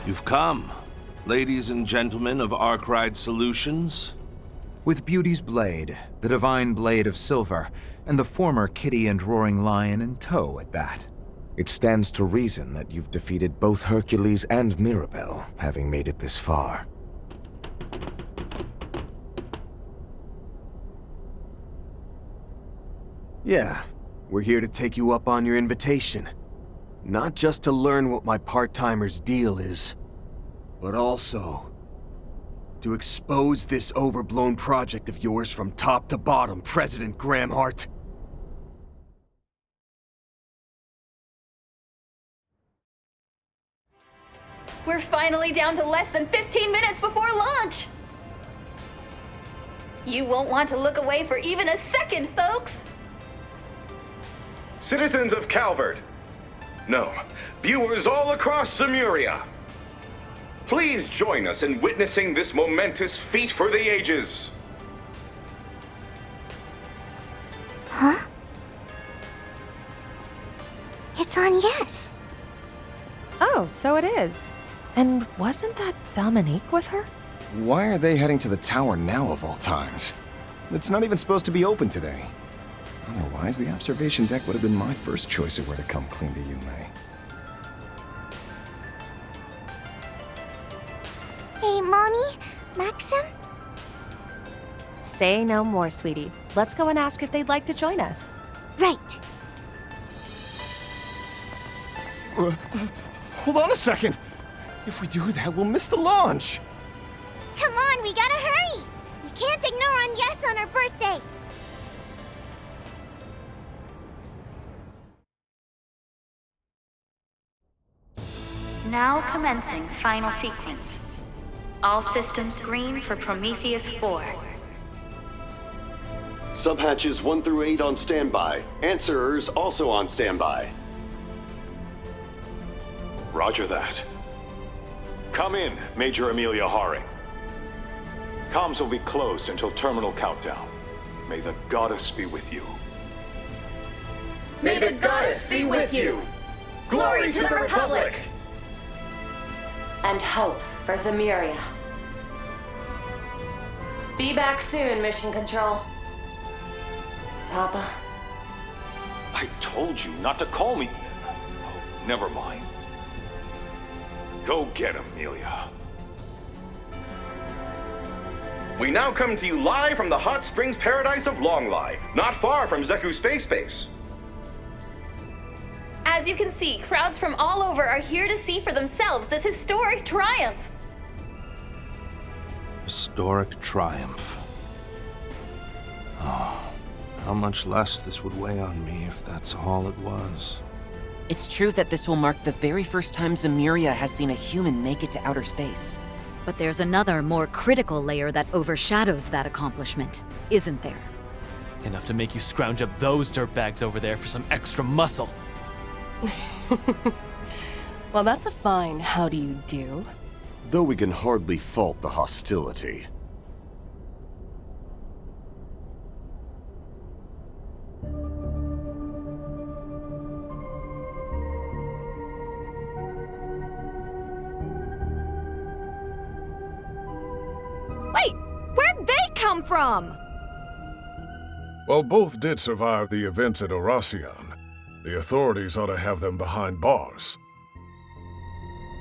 You've come, ladies and gentlemen of Arkride Solutions. With Beauty's blade, the divine blade of silver, and the former Kitty and Roaring Lion in tow at that. It stands to reason that you've defeated both Hercules and Mirabel, having made it this far. Yeah, we're here to take you up on your invitation. Not just to learn what my part-timer's deal is, but also to expose this overblown project of yours from top to bottom, President Gramhart. We're finally down to less than 15 minutes before launch! You won't want to look away for even a second, folks! Citizens of Calvert, no, viewers all across Zemuria, please join us in witnessing this momentous feat for the ages. Huh? It's on yes. Oh, so it is. And wasn't that Dominique with her? Why are they heading to the tower now of all times? It's not even supposed to be open today. Otherwise, the observation deck would have been my first choice of where to come clean to Yume. Hey, Mommy? Maxim? Say no more, sweetie. Let's go and ask if they'd like to join us. Right. Hold on a second! If we do that, we'll miss the launch! Come on, we gotta hurry! We can't ignore on yes on her birthday! Now commencing final sequence. All systems green for Prometheus 4. Subhatches 1 through 8 on standby. Answerers also on standby. Roger that. Come in, Major Amelia Haring. Comms will be closed until terminal countdown. May the goddess be with you. May the goddess be with you! Glory to the Republic! And hope for Zemuria. Be back soon, Mission Control. Papa? I told you not to call me. Oh, never mind. Go get him, Amelia. We now come to you live from the hot springs paradise of Longlai, not far from Zeku Space Base. As you can see, crowds from all over are here to see for themselves this historic triumph. Historic triumph. Oh, how much less this would weigh on me if that's all it was. It's true that this will mark the very first time Zemuria has seen a human make it to outer space. But there's another, more critical layer that overshadows that accomplishment, isn't there? Enough to make you scrounge up those dirtbags over there for some extra muscle. Well, that's a fine how do you do. Though we can hardly fault the hostility. Wait! Where'd they come from? Well, both did survive the events at Oracion. The authorities ought to have them behind bars.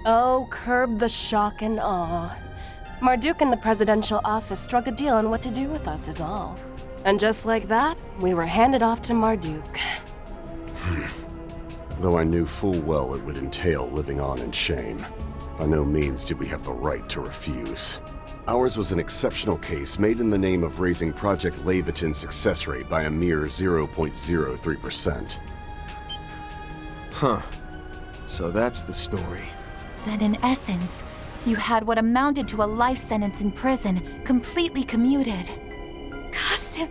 Oh, curb the shock and awe. Marduk and the presidential office struck a deal on what to do with us is all. And just like that, we were handed off to Marduk. Though I knew full well it would entail living on in shame, by no means did we have the right to refuse. Ours was an exceptional case made in the name of raising Project Leviathan's success rate by a mere 0.03%. Huh. So that's the story. That in essence, you had what amounted to a life sentence in prison, completely commuted. Qasim,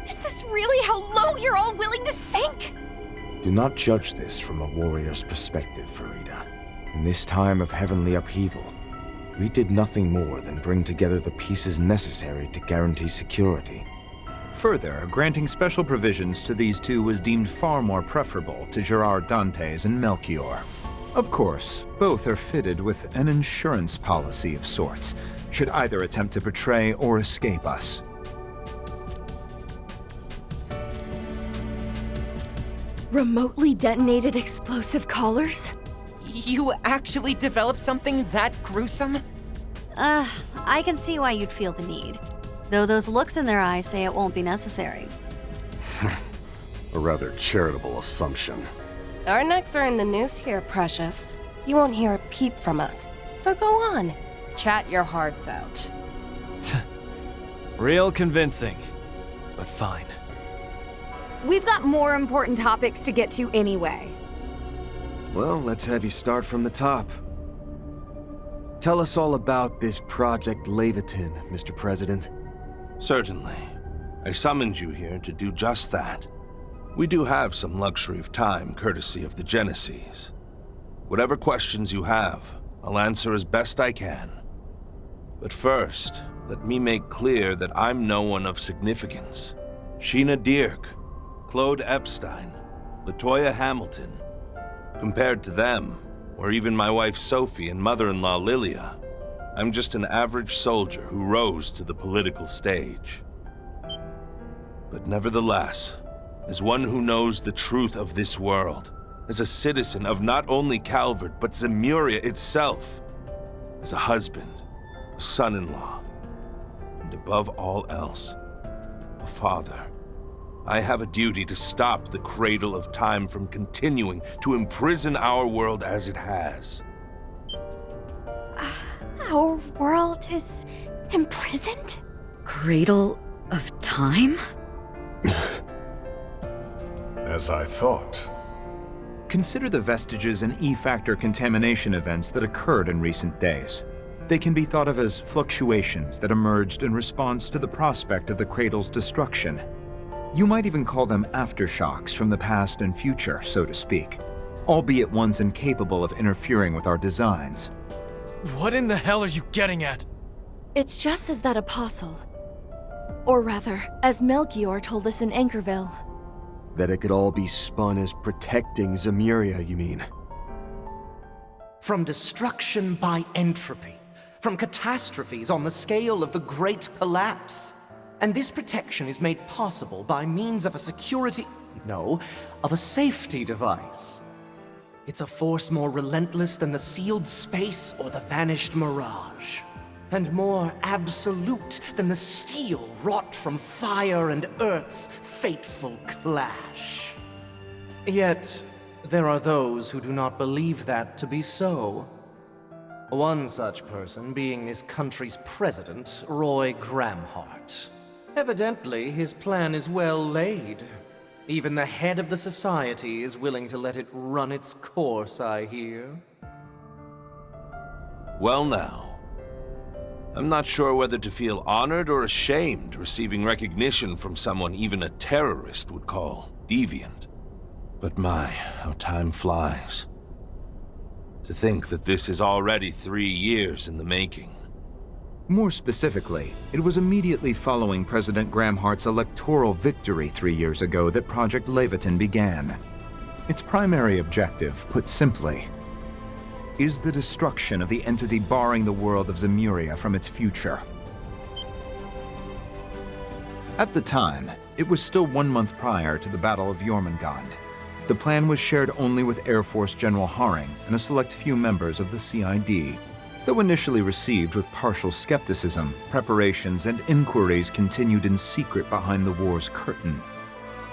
is this really how low you're all willing to sink? Do not judge this from a warrior's perspective, Farida. In this time of heavenly upheaval, we did nothing more than bring together the pieces necessary to guarantee security. Further, granting special provisions to these two was deemed far more preferable to Gerard Dantes and Melchior. Of course, both are fitted with an insurance policy of sorts, should either attempt to betray or escape us. Remotely detonated explosive collars? You actually developed something that gruesome? I can see why you'd feel the need. Though those looks in their eyes say it won't be necessary. A rather charitable assumption. Our necks are in the noose here, Precious. You won't hear a peep from us. So go on. Chat your hearts out. Real convincing, but fine. We've got more important topics to get to anyway. Well, let's have you start from the top. Tell us all about this Project Leviathan, Mr. President. Certainly. I summoned you here to do just that. We do have some luxury of time, courtesy of the Genesis. Whatever questions you have, I'll answer as best I can. But first, let me make clear that I'm no one of significance. Sheena Dirk, Claude Epstein, Latoya Hamilton. Compared to them, or even my wife Sophie and mother-in-law Lilia, I'm just an average soldier who rose to the political stage. But nevertheless, as one who knows the truth of this world, as a citizen of not only Calvert, but Zemuria itself, as a husband, a son-in-law, and above all else, a father, I have a duty to stop the Cradle of Time from continuing to imprison our world as it has. Our world is imprisoned? Cradle of Time? As I thought. Consider the vestiges and E-factor contamination events that occurred in recent days. They can be thought of as fluctuations that emerged in response to the prospect of the Cradle's destruction. You might even call them aftershocks from the past and future, so to speak, albeit ones incapable of interfering with our designs. What in the hell are you getting at? It's just as that apostle. Or rather, as Melchior told us in Anchorville. That it could all be spun as protecting Zemuria, you mean? From destruction by entropy, from catastrophes on the scale of the Great Collapse. And this protection is made possible by means of a of a safety device. It's a force more relentless than the sealed space or the vanished mirage. And more absolute than the steel wrought from fire and earth's fateful clash. Yet, there are those who do not believe that to be so. One such person being this country's president, Roy Gramhart. Evidently, his plan is well laid. Even the head of the society is willing to let it run its course, I hear. Well now, I'm not sure whether to feel honored or ashamed receiving recognition from someone even a terrorist would call deviant. But my, how time flies. To think that this is already 3 years in the making. More specifically, it was immediately following President Gramhart's electoral victory 3 years ago that Project Leviathan began. Its primary objective, put simply, is the destruction of the entity barring the world of Zemuria from its future. At the time, it was still 1 month prior to the Battle of Jormungand. The plan was shared only with Air Force General Haring and a select few members of the CID. Though initially received with partial skepticism, preparations and inquiries continued in secret behind the war's curtain.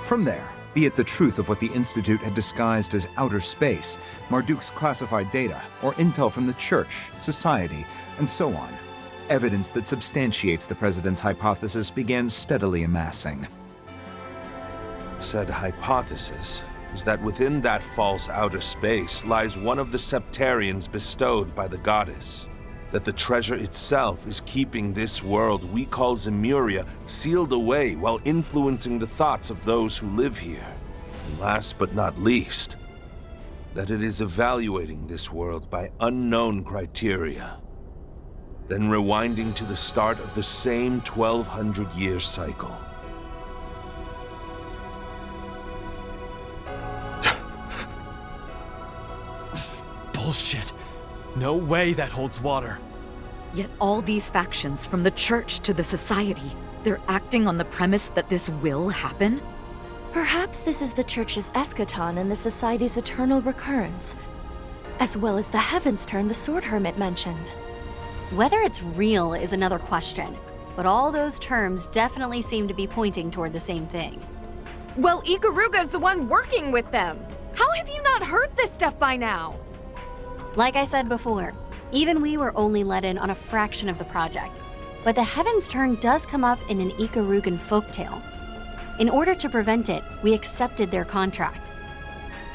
From there, be it the truth of what the Institute had disguised as outer space, Marduk's classified data, or intel from the Church, society, and so on, evidence that substantiates the President's hypothesis began steadily amassing. Said hypothesis is that within that false outer space lies one of the septarians bestowed by the goddess. That the treasure itself is keeping this world we call Zemuria sealed away while influencing the thoughts of those who live here. And last but not least, that it is evaluating this world by unknown criteria. Then rewinding to the start of the same 1200-year cycle. Bullshit. No way that holds water. Yet all these factions, from the church to the society, they're acting on the premise that this will happen? Perhaps this is the church's eschaton and the society's eternal recurrence, as well as the heaven's turn the Sword Hermit mentioned. Whether it's real is another question, but all those terms definitely seem to be pointing toward the same thing. Well, Ikaruga's the one working with them. How have you not heard this stuff by now? Like I said before, even we were only let in on a fraction of the project, but the Heaven's Turn does come up in an Ikarugan folktale. In order to prevent it, we accepted their contract.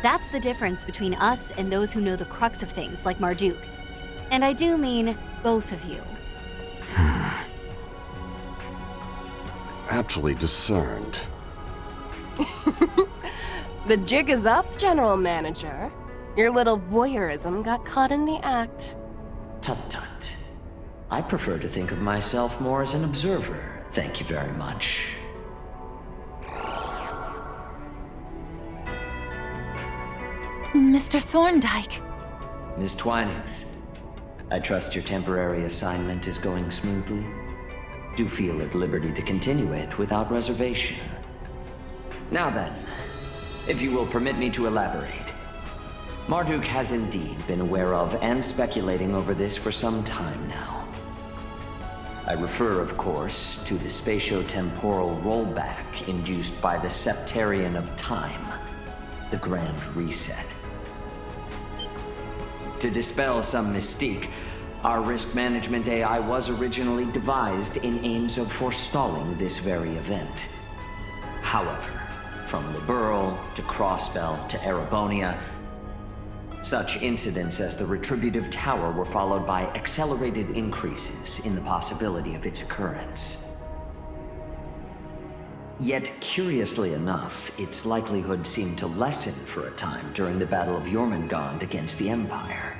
That's the difference between us and those who know the crux of things like Marduk. And I do mean both of you. Aptly discerned. The jig is up, General Manager. Your little voyeurism got caught in the act. Tut-tut. I prefer to think of myself more as an observer, thank you very much. Mr. Thorndyke. Miss Twinings, I trust your temporary assignment is going smoothly. Do feel at liberty to continue it without reservation. Now then, if you will permit me to elaborate. Marduk has indeed been aware of and speculating over this for some time now. I refer, of course, to the spatio-temporal rollback induced by the Septarian of Time, the Grand Reset. To dispel some mystique, our risk management AI was originally devised in aims of forestalling this very event. However, from Liberl to Crossbell to Erebonia, such incidents as the Retributive Tower were followed by accelerated increases in the possibility of its occurrence. Yet, curiously enough, its likelihood seemed to lessen for a time during the Battle of Jormungand against the Empire.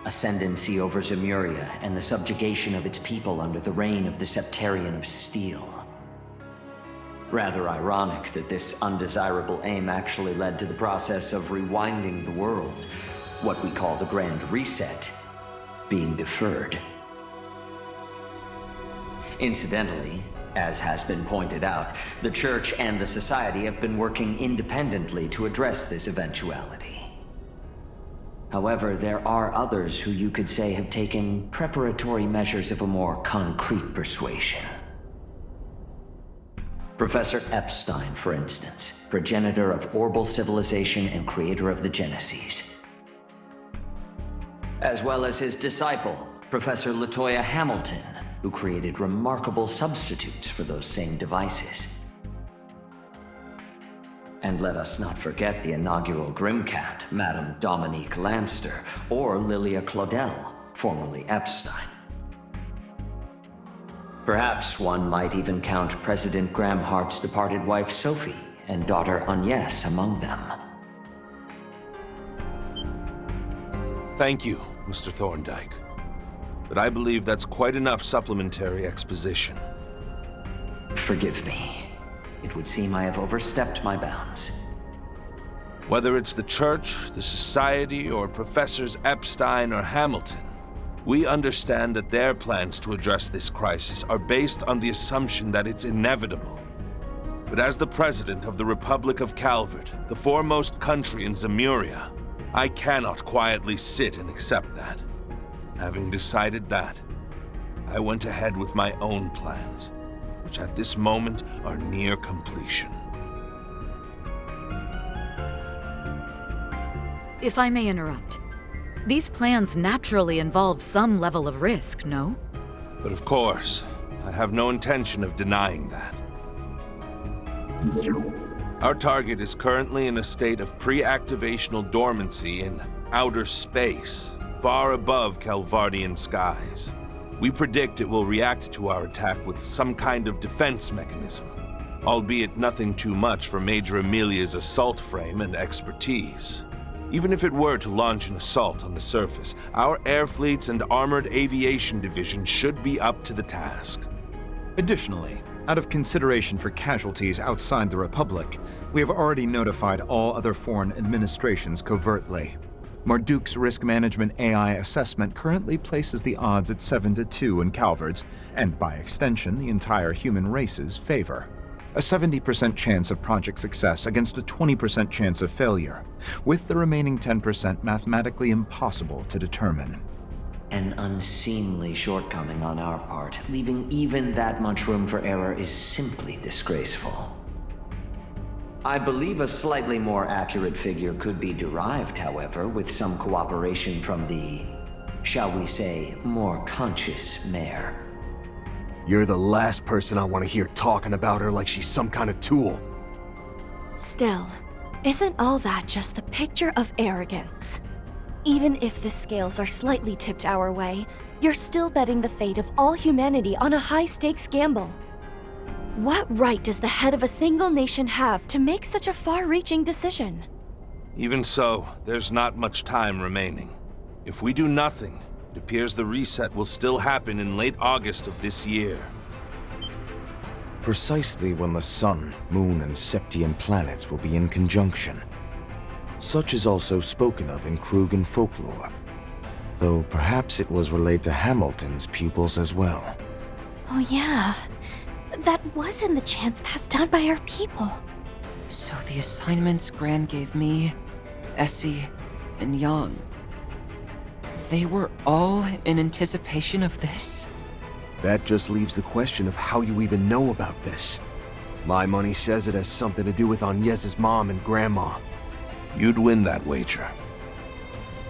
Ascendancy over Zemuria and the subjugation of its people under the reign of the Septarian of Steel. Rather ironic that this undesirable aim actually led to the process of rewinding the world, what we call the Grand Reset, being deferred. Incidentally, as has been pointed out, the Church and the Society have been working independently to address this eventuality. However, there are others who you could say have taken preparatory measures of a more concrete persuasion. Professor Epstein, for instance, progenitor of Orbal civilization and creator of the Genesis. As well as his disciple, Professor Latoya Hamilton, who created remarkable substitutes for those same devices. And let us not forget the inaugural Grimcat, Madame Dominique Lanster, or Lilia Claudel, formerly Epstein. Perhaps one might even count President Graham Hart's departed wife Sophie and daughter Agnes among them. Thank you, Mr. Thorndyke. But I believe that's quite enough supplementary exposition. Forgive me. It would seem I have overstepped my bounds. Whether it's the Church, the Society, or Professors Epstein or Hamilton, we understand that their plans to address this crisis are based on the assumption that it's inevitable. But as the President of the Republic of Calvert, the foremost country in Zemuria, I cannot quietly sit and accept that. Having decided that, I went ahead with my own plans, which at this moment are near completion. If I may interrupt, these plans naturally involve some level of risk, no? But of course, I have no intention of denying that. Our target is currently in a state of pre-activational dormancy in outer space, far above Calvardian skies. We predict it will react to our attack with some kind of defense mechanism, albeit nothing too much for Major Amelia's assault frame and expertise. Even if it were to launch an assault on the surface, our air fleets and armored aviation division should be up to the task. Additionally, out of consideration for casualties outside the Republic, we have already notified all other foreign administrations covertly. Marduk's risk management AI assessment currently places the odds at 7-2 in Calvard's, and by extension, the entire human race's favor. A 70% chance of project success against a 20% chance of failure, with the remaining 10% mathematically impossible to determine. An unseemly shortcoming on our part, leaving even that much room for error is simply disgraceful. I believe a slightly more accurate figure could be derived, however, with some cooperation from the, shall we say, more conscious mayor. You're the last person I want to hear talking about her like she's some kind of tool. Still, isn't all that just the picture of arrogance? Even if the scales are slightly tipped our way, you're still betting the fate of all humanity on a high-stakes gamble. What right does the head of a single nation have to make such a far-reaching decision? Even so, there's not much time remaining. If we do nothing, it appears the reset will still happen in late August of this year. Precisely when the sun, moon, and Septian planets will be in conjunction. Such is also spoken of in Krugan folklore, though perhaps it was relayed to Hamilton's pupils as well. Oh yeah, that was in the chants passed down by our people. So the assignments Gran gave me, Essie, and Yang, they were all in anticipation of this? That just leaves the question of how you even know about this. My money says it has something to do with Agnes's mom and grandma. You'd win that wager.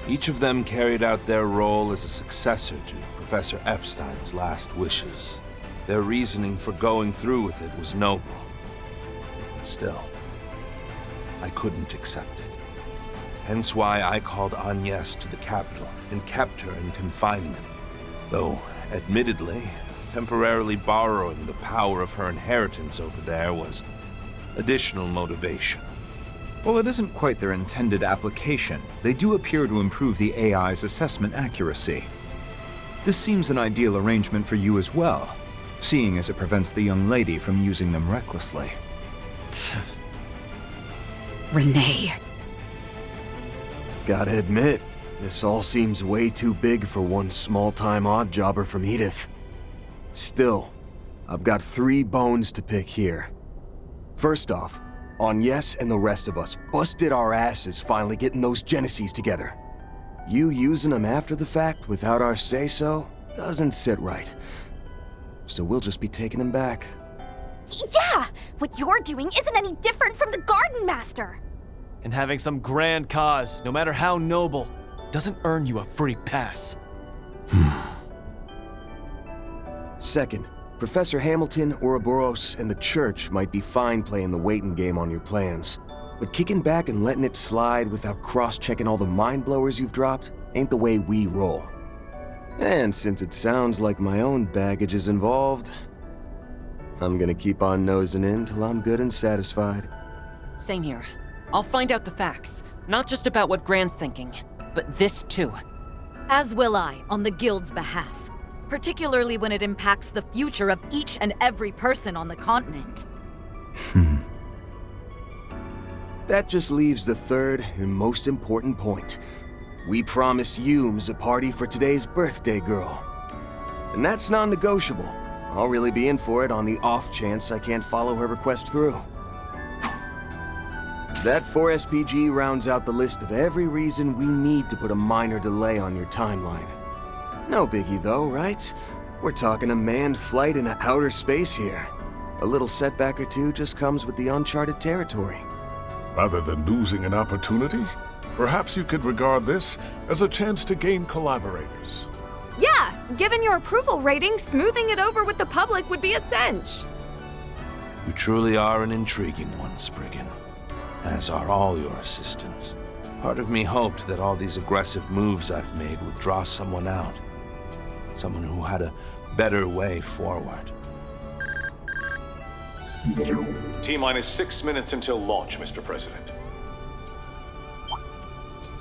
Each of them carried out their role as a successor to Professor Epstein's last wishes. Their reasoning for going through with it was noble. But still, I couldn't accept it. Hence why I called Agnes to the capital and kept her in confinement. Though, admittedly, temporarily borrowing the power of her inheritance over there was additional motivation. While it isn't quite their intended application, they do appear to improve the AI's assessment accuracy. This seems an ideal arrangement for you as well, seeing as it prevents the young lady from using them recklessly. Renee. Gotta admit, this all seems way too big for one small-time odd jobber from Edith. Still, I've got 3 bones to pick here. First off, Agnes and the rest of us busted our asses finally getting those Genesees together. You using them after the fact without our say-so doesn't sit right. So we'll just be taking them back. Yeah! What you're doing isn't any different from the Garden Master! And having some grand cause, no matter how noble, doesn't earn you a free pass. Second, Professor Hamilton, Ouroboros, and the Church might be fine playing the waiting game on your plans. But kicking back and letting it slide without cross-checking all the mind-blowers you've dropped ain't the way we roll. And since it sounds like my own baggage is involved, I'm gonna keep on nosing in till I'm good and satisfied. Same here. I'll find out the facts, not just about what Gran's thinking, but this too. As will I, on the Guild's behalf. Particularly when it impacts the future of each and every person on the continent. That just leaves the third and most important point. We promised Humes a party for today's birthday girl. And that's non-negotiable. I'll really be in for it on the off chance I can't follow her request through. That 4SPG rounds out the list of every reason we need to put a minor delay on your timeline. No biggie though, right? We're talking a manned flight into outer space here. A little setback or two just comes with the uncharted territory. Rather than losing an opportunity, perhaps you could regard this as a chance to gain collaborators. Yeah, given your approval rating, smoothing it over with the public would be a cinch. You truly are an intriguing one, Spriggan. As are all your assistants. Part of me hoped that all these aggressive moves I've made would draw someone out. Someone who had a better way forward. T-minus 6 minutes until launch, Mr. President.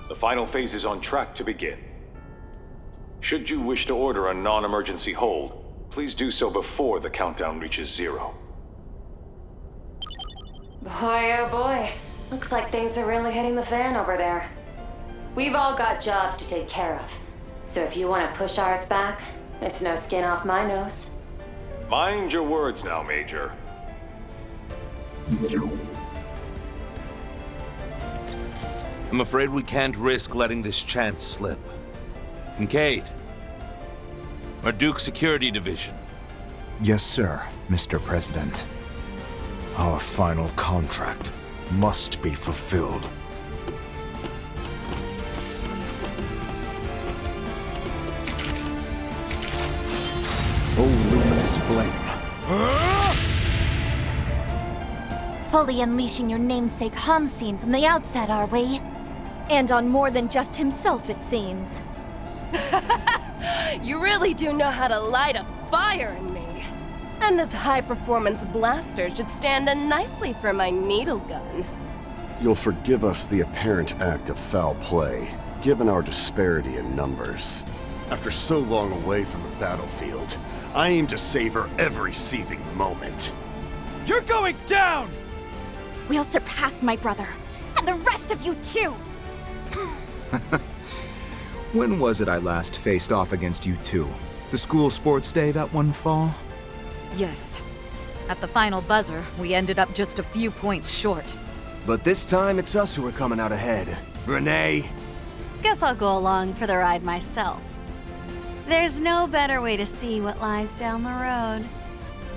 The final phase is on track to begin. Should you wish to order a non-emergency hold, please do so before the countdown reaches 0. Boy, oh boy. Looks like things are really hitting the fan over there. We've all got jobs to take care of. So if you want to push ours back, it's no skin off my nose. Mind your words now, Major. I'm afraid we can't risk letting this chance slip. Kincaid, Marduk Security Division. Yes, sir, Mr. President. Our final contract must be fulfilled. Oh, luminous flame. Fully unleashing your namesake Hamseen from the outset, are we? And on more than just himself, it seems. You really do know how to light a fire in me. And this high-performance blaster should stand in nicely for my needle gun. You'll forgive us the apparent act of foul play, given our disparity in numbers. After so long away from the battlefield, I aim to savor every seething moment. You're going down! We'll surpass my brother, and the rest of you too! When was it I last faced off against you two? The school sports day that one fall? Yes. At the final buzzer, we ended up just a few points short. But this time, it's us who are coming out ahead. Renee? Guess I'll go along for the ride myself. There's no better way to see what lies down the road.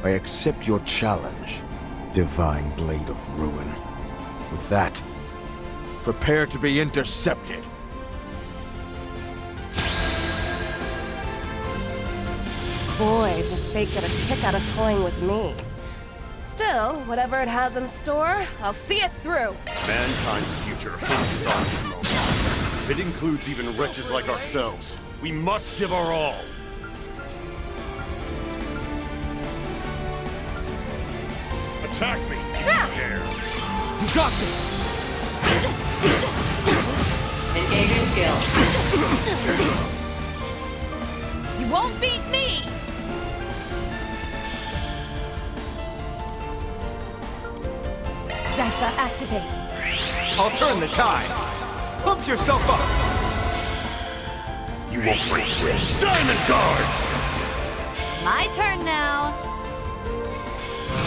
I accept your challenge, Divine Blade of Ruin. With that, prepare to be intercepted. Boy, does fate get a kick out of toying with me. Still, whatever it has in store, I'll see it through. Mankind's future hinges on this moment. It includes even wretches like ourselves. We must give our all. Attack me if you dare. You got this! Engaging skill. You won't beat me! Zypha, activate. I'll turn the tide. Pump yourself up. You won't break this. Diamond Guard! My turn now.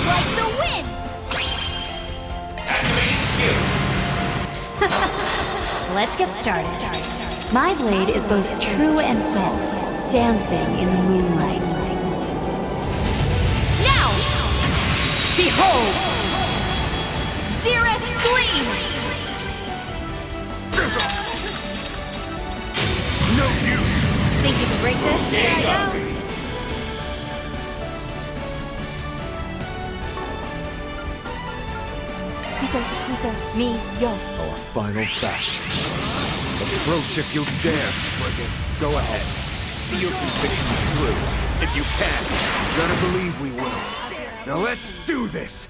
Like the wind! Let's get started. My blade is both true and false, dancing in the moonlight. Now! Behold! Zereth Gleam! No use! Think you can break this? Here I go. Me, yo. Our final bastion. Approach if you dare, Spriggan. Go ahead. See your convictions through. If you can. Gonna believe we will. Now let's do this!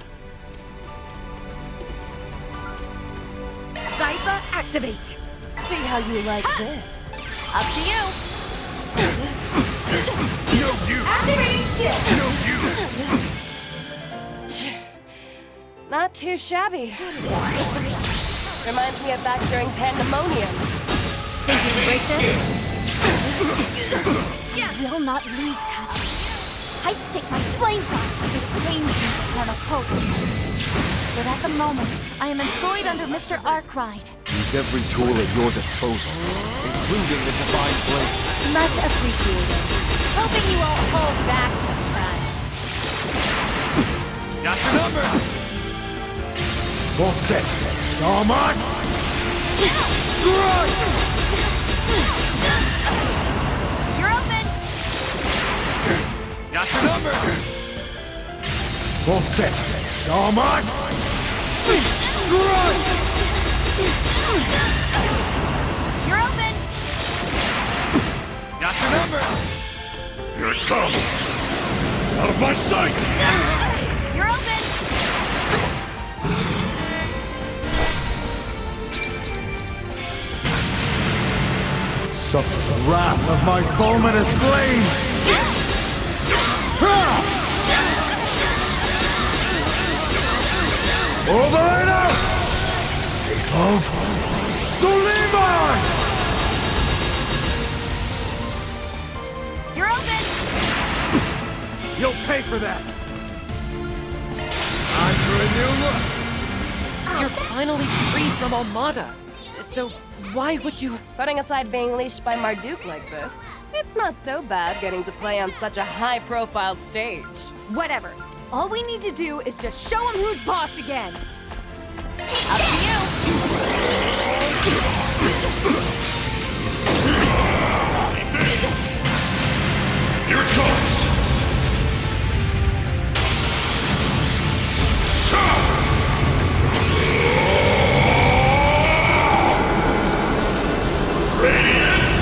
Zypha, activate. See how you like this. Up to you. No use! Activating skill. No use! Not too shabby. Reminds me of back during Pandemonium. Think you can break this? Will not lose, cousin. I'd stick my flames on. It pains me to turn a poke. But at the moment, I am employed under Mr. Arkwright. Use every tool at your disposal, including the Divine Blade. Much appreciated. Hoping you won't hold back this time. Got your number! All set. Armand! You're open! Got your number! All set. Armand! You're open! Got your number! Here it comes! Out of my sight! You're open! Suffer the wrath of my fulminous flames! Over and out! Safe of Suleiman! for that! Time for a new look! You're finally free from Armada. So why would you... Putting aside being leashed by Marduk like this, it's not so bad getting to play on such a high-profile stage. Whatever. All we need to do is just show him who's boss again. Up to you. Here it comes! Radiant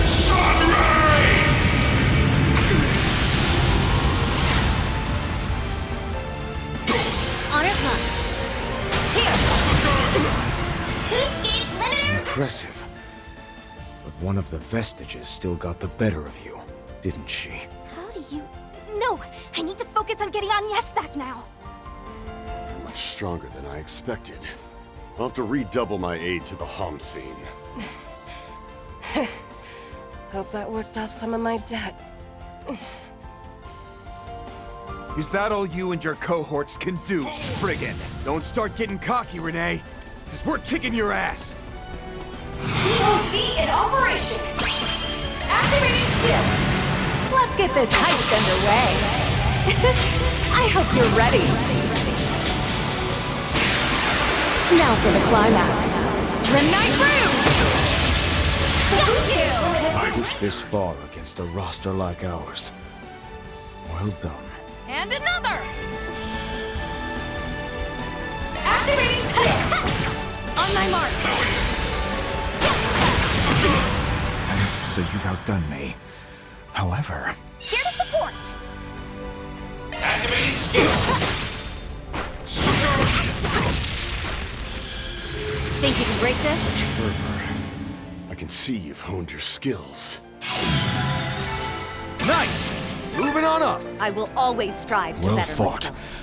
Sunray! Honor's mark. Here! Boost gauge limiter! Impressive. But one of the vestiges still got the better of you, didn't she? How do you... No! I need to focus on getting Agnes back now! Much stronger than I expected. I'll have to redouble my aid to the Hom scene. Hope that worked off some of my debt. Is that all you and your cohorts can do, Spriggan? Don't start getting cocky, Renee, because we're kicking your ass! POC in operation! Activating skill! Let's get this heist underway. I hope you're ready. Now for the climax. Midnight Rouge! Got you! Push this far against a roster like ours. Well done. And another! Activating skill! On my mark! So you've outdone me. However... Here to support! Activating skill! Think you can break this? Such fervor. I can see you've honed your skills. Nice! Moving on up! I will always strive to Well better fought. myself.